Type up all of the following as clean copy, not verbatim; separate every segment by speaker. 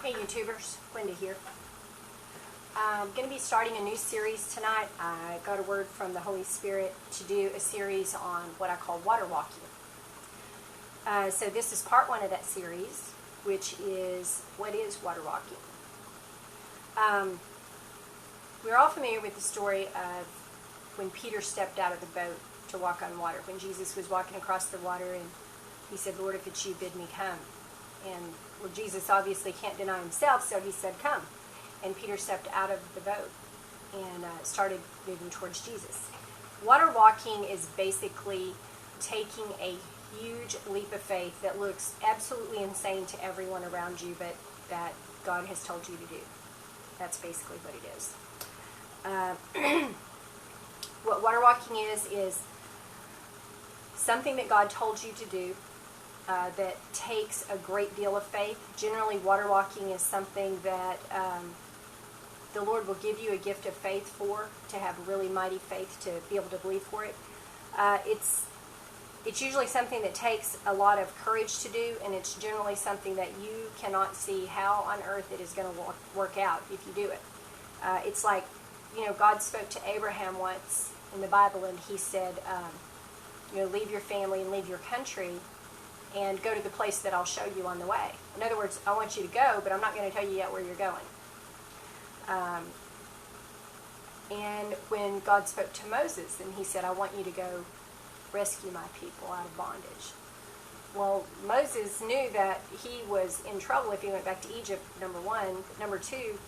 Speaker 1: Hey YouTubers, Linda here. I'm going to be starting a new series tonight. I got a word from the Holy Spirit to do a series on what I call water walking. So this is part one of that series, which is what is water walking. We're all familiar with the story of when Peter stepped out of the boat to walk on water, when Jesus was walking across the water and he said, "Lord, if it's you, bid me come." And well, Jesus obviously can't deny himself, so he said, "Come." And Peter stepped out of the boat and started moving towards Jesus. Water walking is basically taking a huge leap of faith that looks absolutely insane to everyone around you, but that God has told you to do. That's basically what it is. What water walking is something that God told you to do that takes a great deal of faith. Generally, water walking is something that the Lord will give you a gift of faith for, to have really mighty faith to be able to believe for it. It's usually something that takes a lot of courage to do, and it's generally something that you cannot see how on earth it is going to work out if you do it. It's like, God spoke to Abraham once in the Bible, and he said, leave your family and leave your country and go to the place that I'll show you on the way. In other words, I want you to go, but I'm not going to tell you yet where you're going. And when God spoke to Moses, and he said, I want you to go rescue my people out of bondage. Well, Moses knew that he was in trouble if he went back to Egypt, number one. Number two,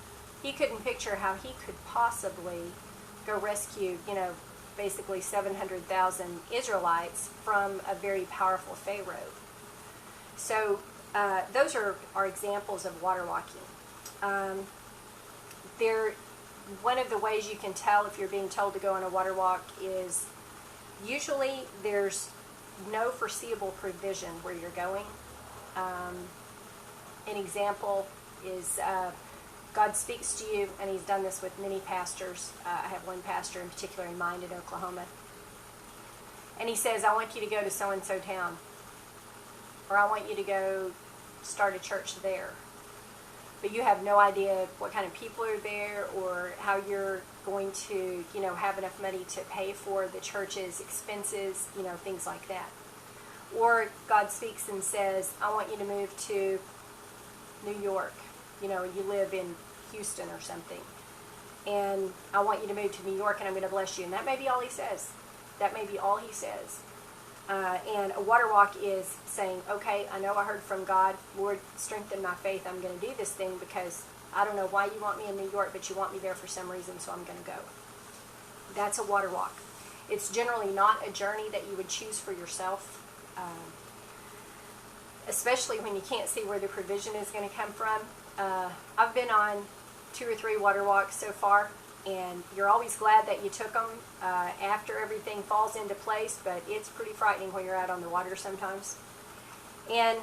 Speaker 1: he couldn't picture how he could possibly go rescue, basically 700,000 Israelites from a very powerful Pharaoh. So those are examples of water walking. One of the ways you can tell if you're being told to go on a water walk is usually there's no foreseeable provision where you're going. An example is God speaks to you, and he's done this with many pastors. I have one pastor in particular in mind in Oklahoma. And he says, I want you to go to so-and-so town. Or I want you to go start a church there. But you have no idea what kind of people are there or how you're going to, have enough money to pay for the church's expenses, things like that. Or God speaks and says, I want you to move to New York, and you live in Houston or something. And I want you to move to New York, and I'm going to bless you. And that may be all he says. That may be all he says. And a water walk is saying, okay, I know I heard from God. Lord, strengthen my faith. I'm going to do this thing because I don't know why you want me in New York, but you want me there for some reason, so I'm going to go. That's a water walk. It's generally not a journey that you would choose for yourself, especially when you can't see where the provision is going to come from. I've been on 2 or 3 water walks so far, and you're always glad that you took them after everything falls into place, but it's pretty frightening when you're out on the water sometimes. And,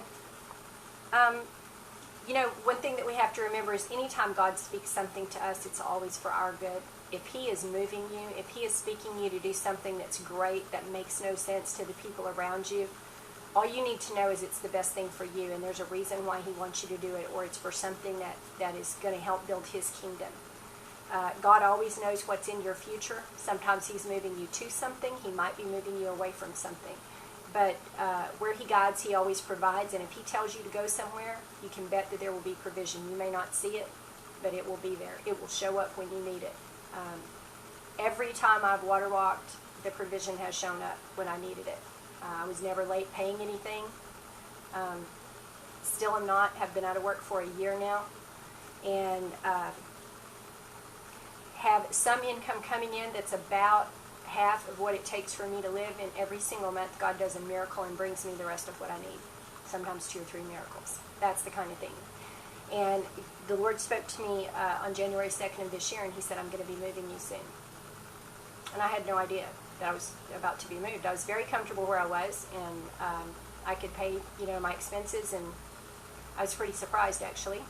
Speaker 1: one thing that we have to remember is anytime God speaks something to us, it's always for our good. If he is moving you, if he is speaking you to do something that's great, that makes no sense to the people around you, all you need to know is it's the best thing for you, and there's a reason why he wants you to do it, or it's for something that is going to help build his kingdom. God always knows what's in your future. Sometimes he's moving you to something. He might be moving you away from something. But where he guides, he always provides. And if he tells you to go somewhere, you can bet that there will be provision. You may not see it, but it will be there. It will show up when you need it. Every time I've water walked, the provision has shown up when I needed it. I was never late paying anything. Still am not. Have been out of work for a year now. And have some income coming in that's about half of what it takes for me to live, and every single month God does a miracle and brings me the rest of what I need. Sometimes 2 or 3 miracles. That's the kind of thing. And the Lord spoke to me on January 2nd of this year, and he said, I'm going to be moving you soon. And I had no idea that I was about to be moved. I was very comfortable where I was, and I could pay, my expenses, and I was pretty surprised, actually.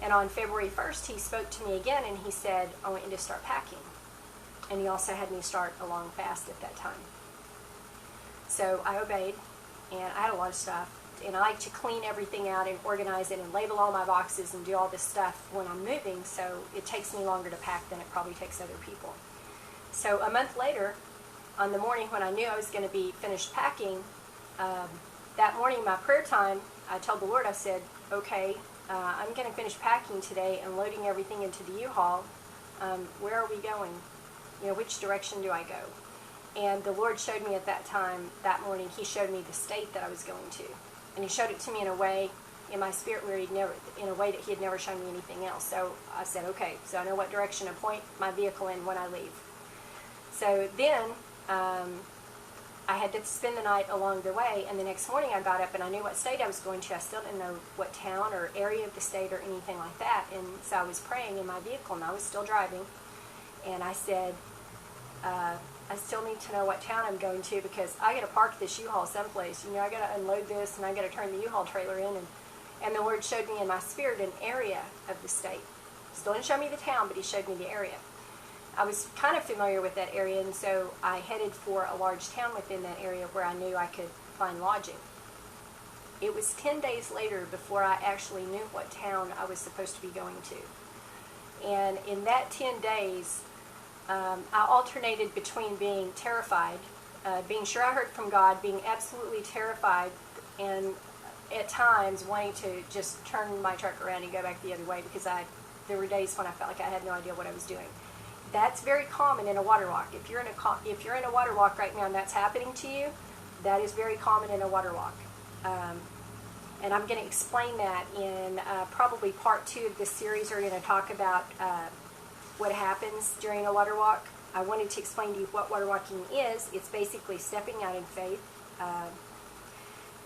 Speaker 1: And on February 1st, he spoke to me again, and he said, I want you to start packing. And he also had me start a long fast at that time. So I obeyed, and I had a lot of stuff. I like to clean everything out and organize it and label all my boxes and do all this stuff when I'm moving, so it takes me longer to pack than it probably takes other people. So a month later, on the morning when I knew I was going to be finished packing, that morning in my prayer time, I told the Lord, I said, okay, I'm going to finish packing today and loading everything into the U-Haul. Where are we going? Which direction do I go? And the Lord showed me at that time, that morning, He showed me the state that I was going to. And He showed it to me in a way, in my spirit, where in a way that He had never shown me anything else. So I said, okay, so I know what direction to point my vehicle in when I leave. So then, I had to spend the night along the way, and the next morning I got up and I knew what state I was going to. I still didn't know what town or area of the state or anything like that. And so I was praying in my vehicle, and I was still driving. And I said, I still need to know what town I'm going to, because I got to park this U-Haul someplace. I got to unload this, and I got to turn the U-Haul trailer in. And the Lord showed me in my spirit an area of the state. Still didn't show me the town, but He showed me the area. I was kind of familiar with that area, and so I headed for a large town within that area where I knew I could find lodging. It was 10 days later before I actually knew what town I was supposed to be going to. And in that 10 days, I alternated between being terrified, being sure I heard from God, being absolutely terrified, and at times wanting to just turn my truck around and go back the other way, because there were days when I felt like I had no idea what I was doing. That's very common in a water walk. If you're in a water walk right now and that's happening to you, that is very common in a water walk. And I'm going to explain that in probably part 2 of this series. We're going to talk about what happens during a water walk. I wanted to explain to you what water walking is. It's basically stepping out in faith.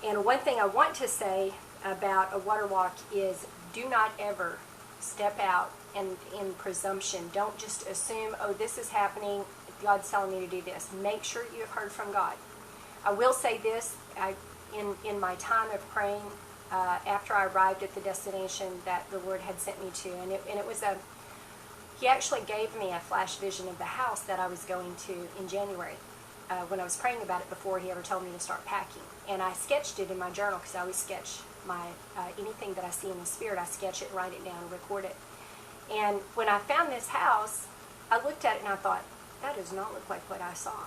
Speaker 1: And one thing I want to say about a water walk is, do not ever step out and in presumption. Don't just assume, oh, this is happening, God's telling me to do this. Make sure you have heard from God. I will say this, in my time of praying, after I arrived at the destination that the Lord had sent me to, and it was He actually gave me a flash vision of the house that I was going to in January, when I was praying about it before He ever told me to start packing. And I sketched it in my journal, because I always sketch anything that I see in the Spirit. I sketch it, write it down, and record it. And when I found this house, I looked at it and I thought, that does not look like what I saw.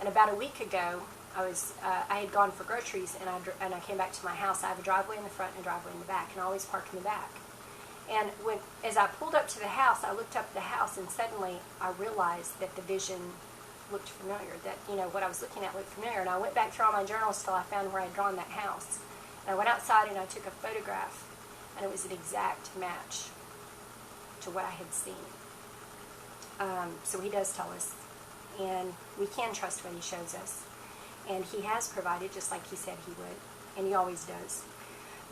Speaker 1: And about a week ago, I had gone for groceries, and I came back to my house. I have a driveway in the front and a driveway in the back, and I always park in the back. And as I pulled up to the house, I looked up at the house, and suddenly I realized that the vision looked familiar, that what I was looking at looked familiar. And I went back through all my journals till I found where I'd drawn that house. And I went outside and I took a photograph, and it was an exact match to what I had seen. So He does tell us, and we can trust what He shows us. And He has provided, just like He said He would, and He always does.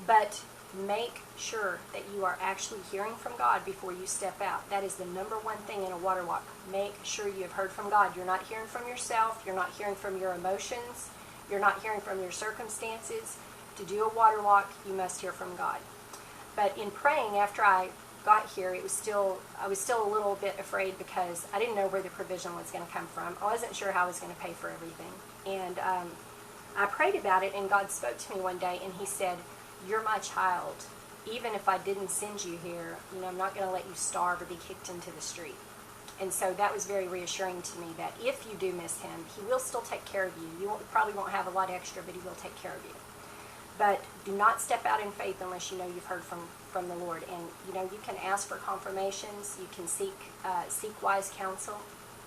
Speaker 1: But make sure that you are actually hearing from God before you step out. That is the number one thing in a water walk. Make sure you have heard from God. You're not hearing from yourself. You're not hearing from your emotions. You're not hearing from your circumstances. To do a water walk, you must hear from God. But in praying, after I got here, I was still a little bit afraid, because I didn't know where the provision was going to come from. I wasn't sure how I was going to pay for everything. And I prayed about it, and God spoke to me one day, and He said, you're my child. Even if I didn't send you here, I'm not going to let you starve or be kicked into the street. And so that was very reassuring to me, that if you do miss Him, He will still take care of you. You probably won't have a lot extra, but He will take care of you. But do not step out in faith unless you know you've heard from the Lord. And you can ask for confirmations. You can seek wise counsel.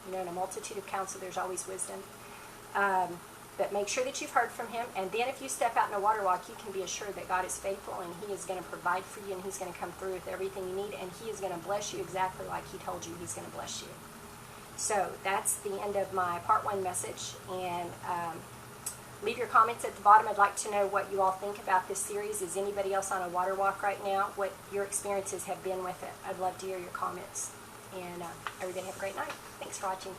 Speaker 1: In a multitude of counsel, there's always wisdom. But make sure that you've heard from Him. And then if you step out in a water walk, you can be assured that God is faithful, and He is going to provide for you, and He's going to come through with everything you need, and He is going to bless you exactly like He told you He's going to bless you. So that's the end of my part 1 message. And leave your comments at the bottom. I'd like to know what you all think about this series. Is anybody else on a water walk right now? What your experiences have been with it? I'd love to hear your comments. And everybody have a great night. Thanks for watching.